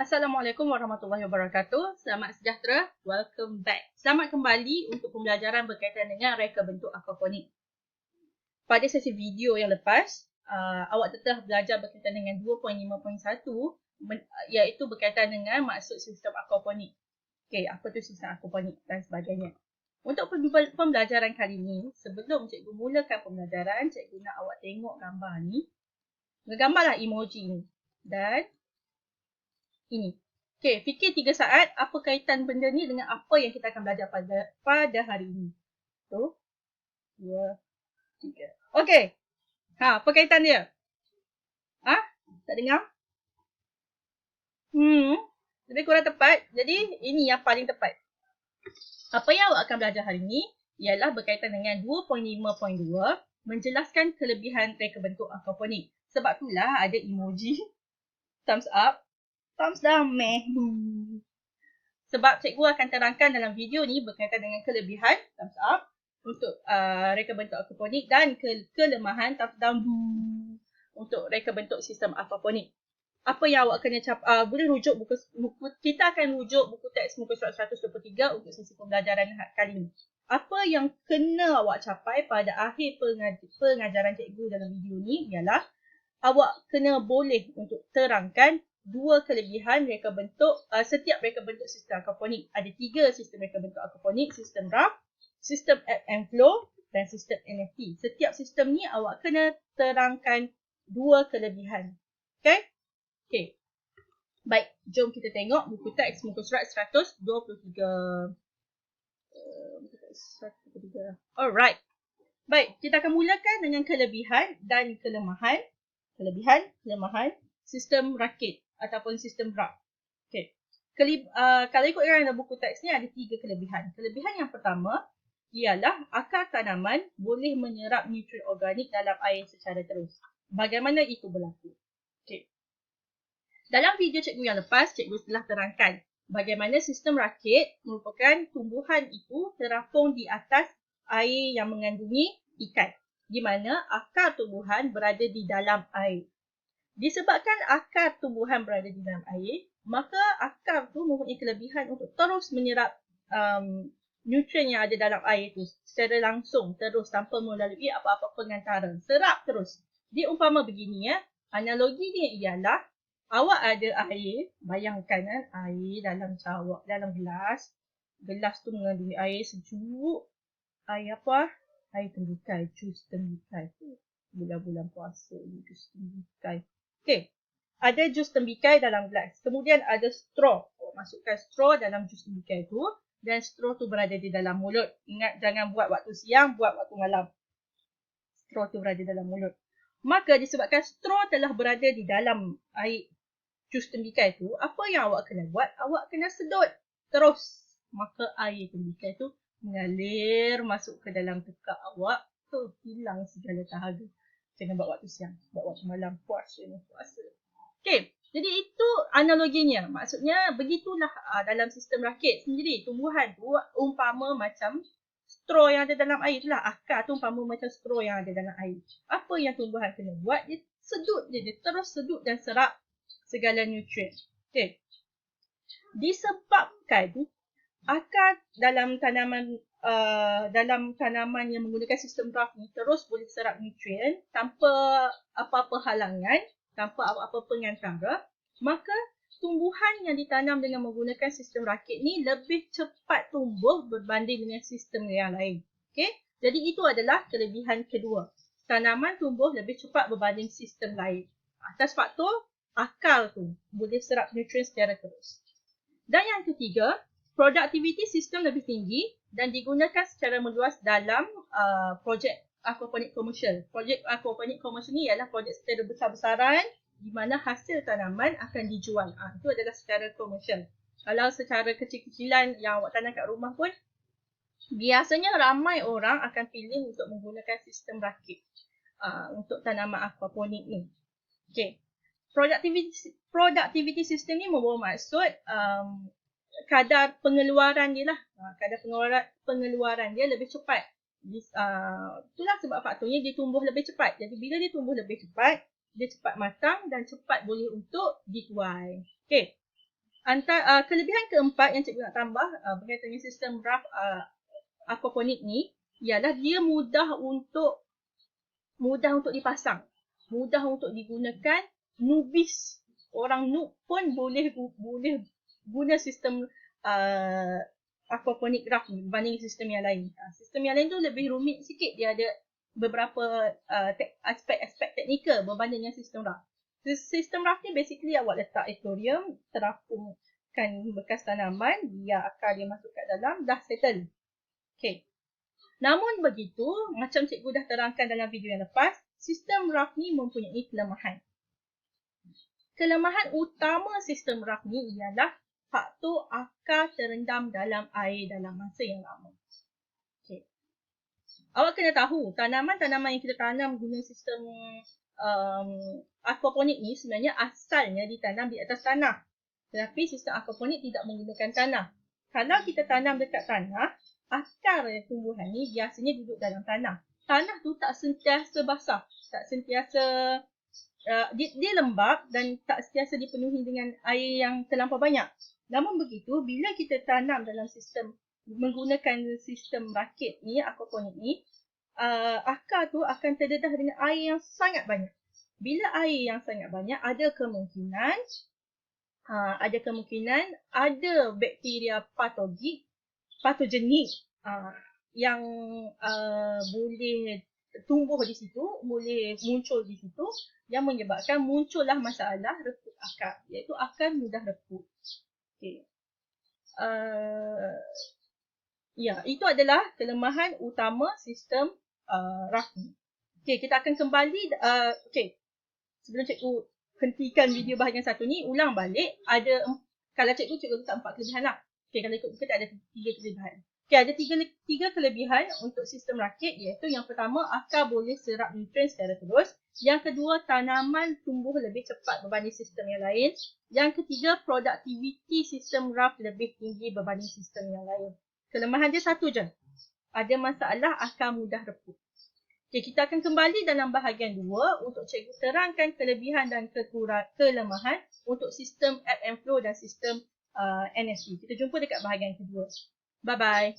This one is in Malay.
Assalamualaikum warahmatullahi wabarakatuh. Selamat sejahtera. Welcome back. Selamat kembali untuk pembelajaran berkaitan dengan reka bentuk aquaponik. Pada sesi video yang lepas, awak telah belajar berkaitan dengan 2.5.1 iaitu berkaitan dengan maksud sistem aquaponik. Okey, apa tu sistem aquaponik dan sebagainya. Untuk pembelajaran kali ini, sebelum cikgu mulakan pembelajaran, cikgu nak awak tengok gambar ni. Gambarlah emoji ni. Dan ini. Okey, fikir 3 saat apa kaitan benda ni dengan apa yang kita akan belajar pada hari ini. 1, 2, 3. Okey. Apa kaitan dia? Tak dengar? Lebih kurang tepat. Jadi, ini yang paling tepat. Apa yang awak akan belajar hari ini ialah berkaitan dengan 2.5.2 menjelaskan kelebihan reka bentuk aquaponik. Sebab itulah ada emoji thumbs up, thumbs down, meh. Sebab cikgu akan terangkan dalam video ni berkaitan dengan kelebihan thumbs up untuk reka bentuk aquaponik dan kelemahan thumbs down untuk reka bentuk sistem aquaponik. Apa yang awak kena boleh rujuk buku, kita akan rujuk buku teks muka surat 123 untuk sesi pembelajaran kali ini. Apa yang kena awak capai pada akhir pengajaran cikgu dalam video ni ialah awak kena boleh untuk terangkan dua kelebihan reka bentuk, setiap reka bentuk sistem aquaponik. Ada 3 sistem reka bentuk aquaponik, sistem raft, sistem ebb and flow dan sistem NFT. Setiap sistem ni awak kena terangkan dua kelebihan. Okey. Baik, jom kita tengok buku teks muka surat 123. Alright. Baik, kita akan mulakan dengan kelebihan dan kelemahan. Kelemahan sistem rakit ataupun sistem raft. Okey. Kalau ikut dalam buku teks ni ada 3 kelebihan. Kelebihan yang pertama ialah akar tanaman boleh menyerap nutrien organik dalam air secara terus. Bagaimana itu berlaku? Okey. Dalam video cikgu yang lepas, cikgu telah terangkan bagaimana sistem rakit merupakan tumbuhan itu terapung di atas air yang mengandungi ikan, di mana akar tumbuhan berada di dalam air. Disebabkan akar tumbuhan berada di dalam air, maka akar tu mempunyai kelebihan untuk terus menyerap nutrien yang ada dalam air itu secara langsung, terus tanpa melalui apa-apa pengantara. Serap terus. Dia umpama begini ya. Analoginya ialah awak ada air, bayangkan air dalam cawak, dalam gelas. Gelas tu mengandungi air sejuk. Air apa? Air tembikai, jus tembikai. Bulan-bulan puasa ni jus tembikai. Okey. Ada jus tembikai dalam gelas. Kemudian ada straw. Masukkan straw dalam jus tembikai tu dan straw tu berada di dalam mulut. Ingat jangan buat waktu siang, buat waktu malam. Straw tu berada dalam mulut. Maka disebabkan straw telah berada di dalam air jus tembikai tu, apa yang awak kena buat? Awak kena sedut terus. Maka air tembikai tu mengalir masuk ke dalam tekak awak. Hilang segala dahaga. Jangan buat waktu siang, buat waktu malam, puasa. Okey, jadi itu analoginya. Maksudnya begitulah dalam sistem rakit sendiri. Tumbuhan tu umpama macam straw yang ada dalam air itulah. Akar tu umpama macam straw yang ada dalam air. Apa yang tumbuhan kena buat? Dia sedut je. Dia terus sedut dan serap segala nutrien. Okey. Disebabkan akar dalam tanaman yang menggunakan sistem raft ni terus boleh serap nutrien tanpa apa-apa halangan, tanpa apa-apa pengantara, maka tumbuhan yang ditanam dengan menggunakan sistem rakit ni lebih cepat tumbuh berbanding dengan sistem yang lain. Okey? Jadi itu adalah kelebihan kedua. Tanaman tumbuh lebih cepat berbanding sistem lain. Atas faktor akar tu boleh serap nutrien secara terus. Dan yang ketiga, produktiviti sistem lebih tinggi dan digunakan secara meluas dalam projek aquaponik komersial. Projek aquaponik komersial ni ialah projek secara besar-besaran di mana hasil tanaman akan dijual. Itu adalah secara komersial. Kalau secara kecil-kecilan yang awak tanam kat rumah pun, biasanya ramai orang akan pilih untuk menggunakan sistem rakit untuk tanaman aquaponik ni. Okey. Productivity system ni membawa maksud kadar pengeluaran dia lah. Kadar pengeluaran dia lebih cepat. Itulah sebab faktornya dia tumbuh lebih cepat. Jadi bila dia tumbuh lebih cepat, dia cepat matang dan cepat boleh untuk dituai. Okey. Kelebihan keempat yang cikgu nak tambah berkaitan dengan sistem raft aquaponik ni ialah dia mudah untuk dipasang, mudah untuk digunakan. Newbies, orang noob pun boleh guna sistem aquaponik raft ni berbanding sistem yang lain. Sistem yang lain tu lebih rumit sikit, dia ada beberapa aspek-aspek teknikal berbanding dengan sistem raft. Sistem raft ni basically awak letak akuarium, terapungkan bekas tanaman, biar akar dia masuk kat dalam, dah settle. Okay. Namun begitu, macam cikgu dah terangkan dalam video yang lepas, sistem raft ni mempunyai kelemahan. Kelemahan utama sistem raft ni ialah faktor akar terendam dalam air dalam masa yang lama. Okay. Awak kena tahu, tanaman-tanaman yang kita tanam guna sistem aquaponik ni sebenarnya asalnya ditanam di atas tanah. Tetapi sistem aquaponik tidak menggunakan tanah. Kalau kita tanam dekat tanah, akar tumbuhan ni biasanya duduk dalam tanah. Tanah tu tak sentiasa basah, tak sentiasa dia lembap dan tak sentiasa dipenuhi dengan air yang terlampau banyak. Namun begitu, bila kita tanam dalam sistem menggunakan sistem rakit ni, aquaponik ni, akar tu akan terdedah dengan air yang sangat banyak. Bila air yang sangat banyak, ada kemungkinan ada bakteria patogenik yang boleh tumbuh di situ, boleh muncul di situ, yang menyebabkan muncullah masalah reput akar, iaitu akar mudah reput. Okay. Itu adalah kelemahan utama sistem raft ni. Okay, kita akan kembali. Sebelum cikgu hentikan video bahagian satu ni, ulang balik. Kalau cikgu letak 4 kelebihan lah. Okay, kalau ikut buku ada 3 kelebihan. Okay, ada 3 kelebihan untuk sistem rakit, iaitu yang pertama, akar boleh serap nutrien secara terus. Yang kedua, tanaman tumbuh lebih cepat berbanding sistem yang lain. Yang ketiga, produktiviti sistem raft lebih tinggi berbanding sistem yang lain. Kelemahan dia satu je. Ada masalah akar mudah reput. Okay, kita akan kembali dalam bahagian 2 untuk cikgu terangkan kelebihan dan kelemahan untuk sistem ebb and flow dan sistem NSV. Kita jumpa dekat bahagian kedua. Bye-bye.